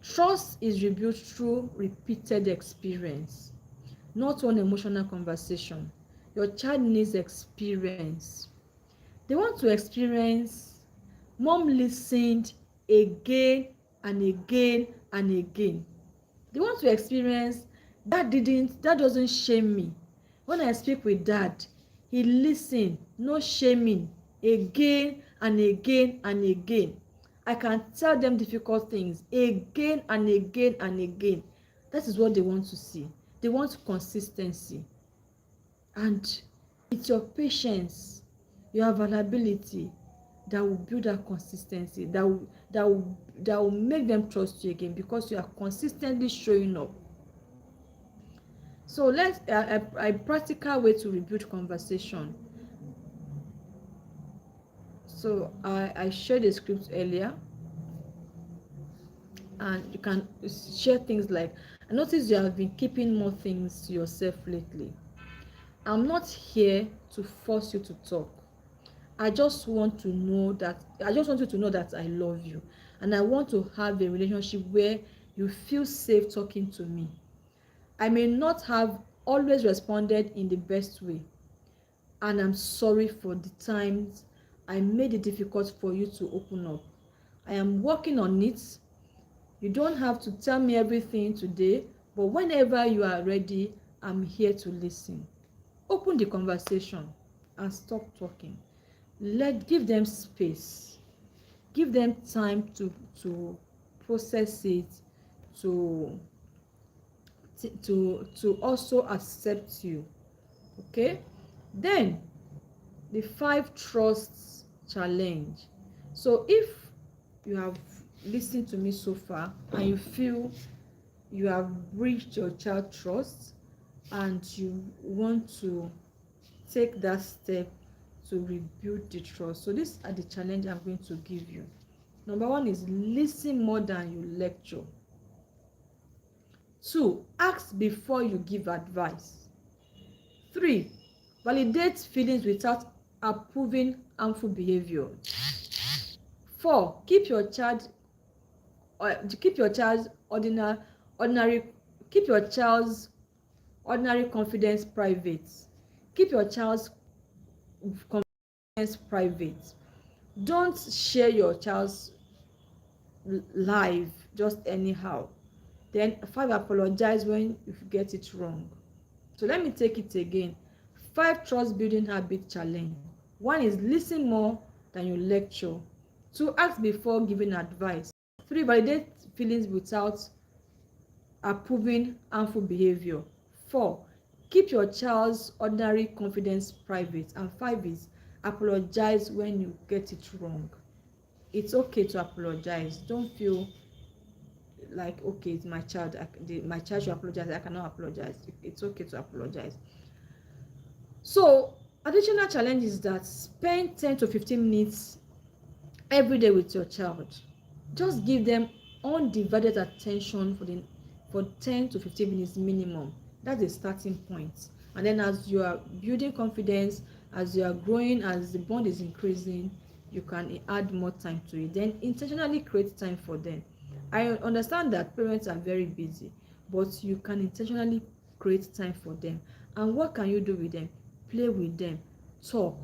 Trust is rebuilt through repeated experience, not one emotional conversation. Your child needs experience. They want to experience, mom listened again and again and again. They want to experience, that doesn't shame me. When I speak with dad, he listened, no shaming, again and again and again. I can tell them difficult things again and again and again. That is what they want to see. They want consistency. And it's your patience, your availability, that will build that consistency, that will make them trust you again, because you are consistently showing up. So let's a practical way to rebuild conversation. So I shared the script earlier, and you can share things like, I notice you have been keeping more things to yourself lately. I'm not here to force you to talk. I just want you to know that I love you, and I want to have a relationship where you feel safe talking to me. I may not have always responded in the best way, and I'm sorry for the times I made it difficult for you to open up. I am working on it. You don't have to tell me everything today, but whenever you are ready, I'm here to listen. Open the conversation and stop talking. Give them space. Give them time to process it, to also accept you. Okay, then the 5 trusts challenge. So if you have listened to me so far and you feel you have breached your child trust and you want to take that step to rebuild the trust, so these are the challenge I'm going to give you. Number 1 is listen more than you lecture. 2, ask before you give advice. 3, validate feelings without approving harmful behavior. 4, keep your child ordinary keep your child's ordinary confidence private. Keep your child's confidence private. Don't share your child's life just anyhow. Then 5, apologize when you get it wrong. So let me take it again. 5 trust building habit challenge. 1 is listen more than you lecture. 2, ask before giving advice. 3, validate feelings without approving harmful behavior. 4, keep your child's ordinary confidence private. And 5 is apologize when you get it wrong. It's okay to apologize. Don't feel like, okay, it's my child, my child should apologize, I cannot apologize. It's okay to apologize. So additional challenge is that spend 10 to 15 minutes every day with your child. Just give them undivided attention for 10 to 15 minutes minimum. That's a starting point. And then as you are building confidence, as you are growing, as the bond is increasing, you can add more time to it. Then intentionally create time for them. I understand that parents are very busy, but you can intentionally create time for them. And what can you do with them? Play with them, talk,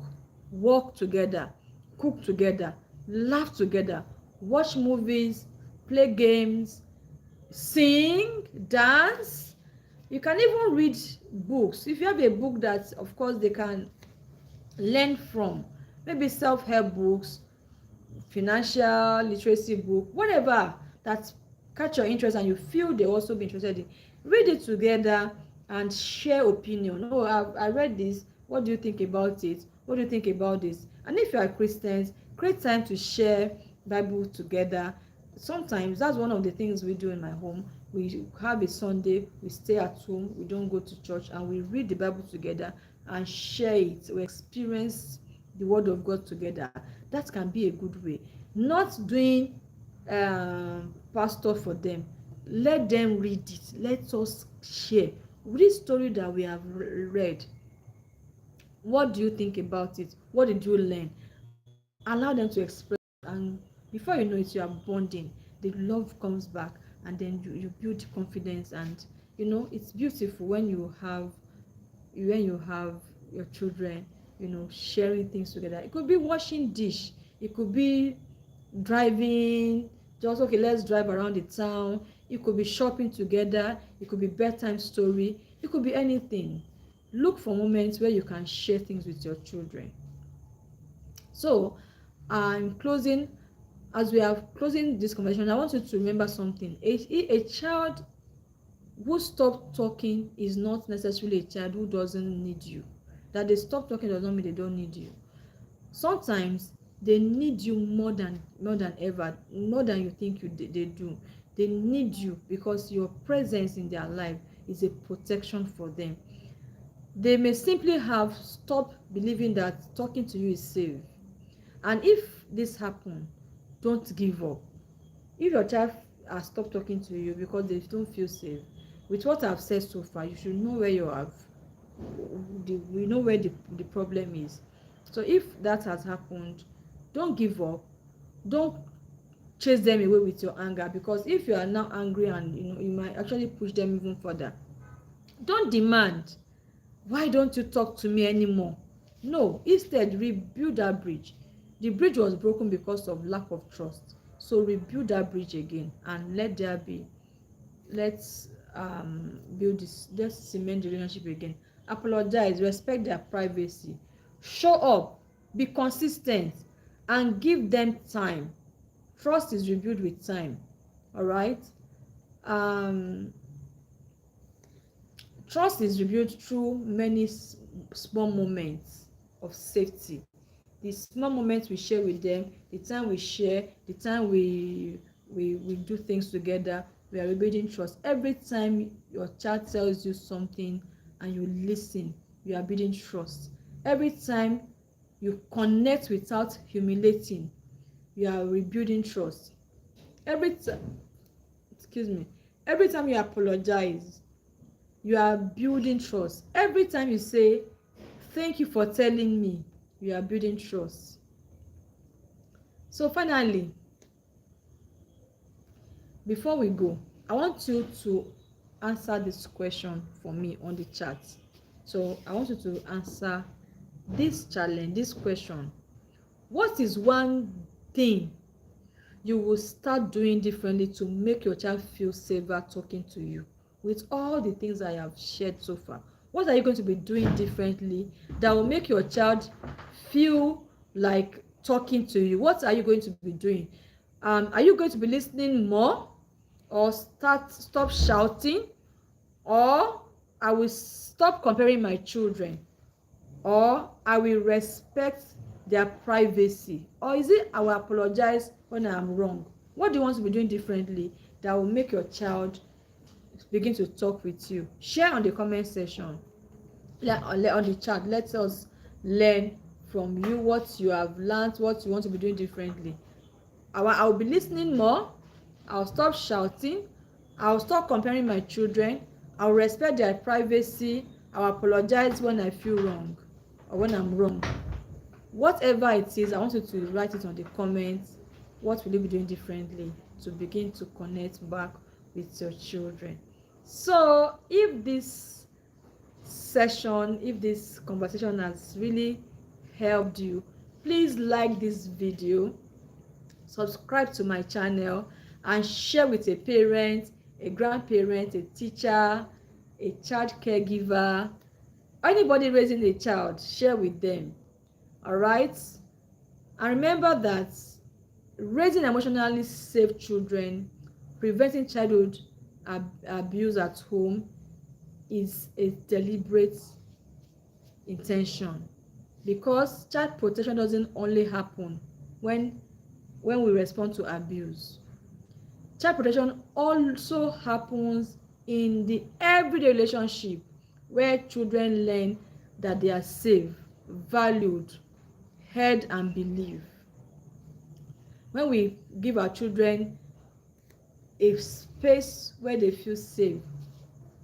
work together, cook together, laugh together, watch movies, play games, sing, dance. You can even read books. If you have a book that, of course, they can learn from, maybe self-help books, financial literacy book, whatever that catch your interest and you feel they also be interested in, read it together and share opinion. Oh, I read this, what do you think about it? What do you think about this? And if you are Christians, create time to share Bible together. Sometimes that's one of the things we do in my home. We have a Sunday, we stay at home, we don't go to church, and we read the Bible together and share it. We experience the word of God together. That can be a good way. Not doing pastor for them. Let them read it. Let us share this story that we have read. What do you think about it? What did you learn? Allow them to express, and before you know it, you are bonding. The love comes back, and then you build confidence. And it's beautiful when you have your children, sharing things together. It could be washing dish, it could be driving, just okay, let's drive around the town. It could be shopping together, it could be bedtime story, it could be anything. Look for moments where you can share things with your children. So I'm closing. As we are closing this conversation, I want you to remember something. A child who stopped talking is not necessarily a child who doesn't need you. That they stop talking does not mean they don't need you. Sometimes they need you more than ever, more than you think they do. They need you because your presence in their life is a protection for them. They may simply have stopped believing that talking to you is safe. And if this happens, don't give up. If your child has stopped talking to you because they don't feel safe, with what I've said so far, you should know where we know where the problem is. So if that has happened, don't give up. Don't chase them away with your anger, because if you are now angry and you might actually push them even further. Don't demand, why don't you talk to me anymore? No, instead rebuild that bridge. The bridge was broken because of lack of trust. So rebuild that bridge again and let's build this, let's cement the relationship again. Apologize, respect their privacy, show up, be consistent, and give them time. Trust is rebuilt with time. All right. Trust is rebuilt through many small moments of safety. The small moments we share with them, the time we share, the time we do things together, we are rebuilding trust. Every time your child tells you something and you listen, you are building trust. Every time you connect without humiliating, you are rebuilding trust. Every time, excuse me, every time you apologize, you are building trust. Every time you say thank you for telling me, you are building trust. So finally, before we go, I want you to answer this question for me on the chat. So I want you to answer this challenge, this question. What is one thing you will start doing differently to make your child feel safer talking to you? With all the things I have shared so far, what are you going to be doing differently that will make your child feel like talking to you? What are you going to be doing? Are you going to be listening more, or stop shouting, or I will stop comparing my children, or I will respect their privacy, or is it I will apologize when I am wrong? What do you want to be doing differently that will make your child begin to talk with you? Share on the comment section, on the chat. Let us learn from you what you have learned, what you want to be doing differently. I will be listening more. I'll stop shouting. I'll stop comparing my children. I'll respect their privacy. I'll apologize when I feel wrong or when I'm wrong. Whatever it is, I want you to write it on the comments. What will you be doing differently to begin to connect back with your children? So if this session, if this conversation has really helped you, please like this video, subscribe to my channel, and share with a parent, a grandparent, a teacher, a child caregiver, anybody raising a child. Share with them. All right. And remember that raising emotionally safe children, preventing childhood abuse at home, is a deliberate intention, because child protection doesn't only happen when we respond to abuse. Child protection also happens in the everyday relationship, where children learn that they are safe, valued, heard, and believed. When we give our children a space where they feel safe,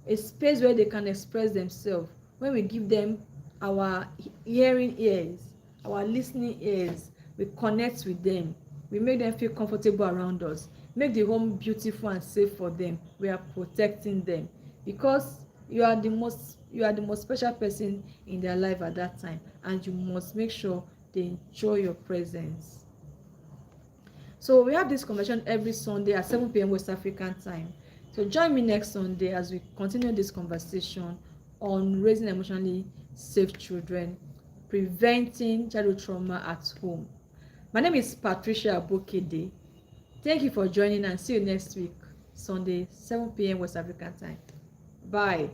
a space where they can express themselves, when we give them our hearing ears, our listening ears, we connect with them, we make them feel comfortable around us, make the home beautiful and safe for them, we are protecting them, because you are the most special person in their life at that time, and you must make sure they enjoy your presence. So we have this conversation every Sunday at 7 p.m. West African time. So join me next Sunday as we continue this conversation on raising emotionally safe children, preventing childhood trauma at home. My name is Patricia Abokede. Thank you for joining, and see you next week, Sunday, 7 p.m. West African time. Bye.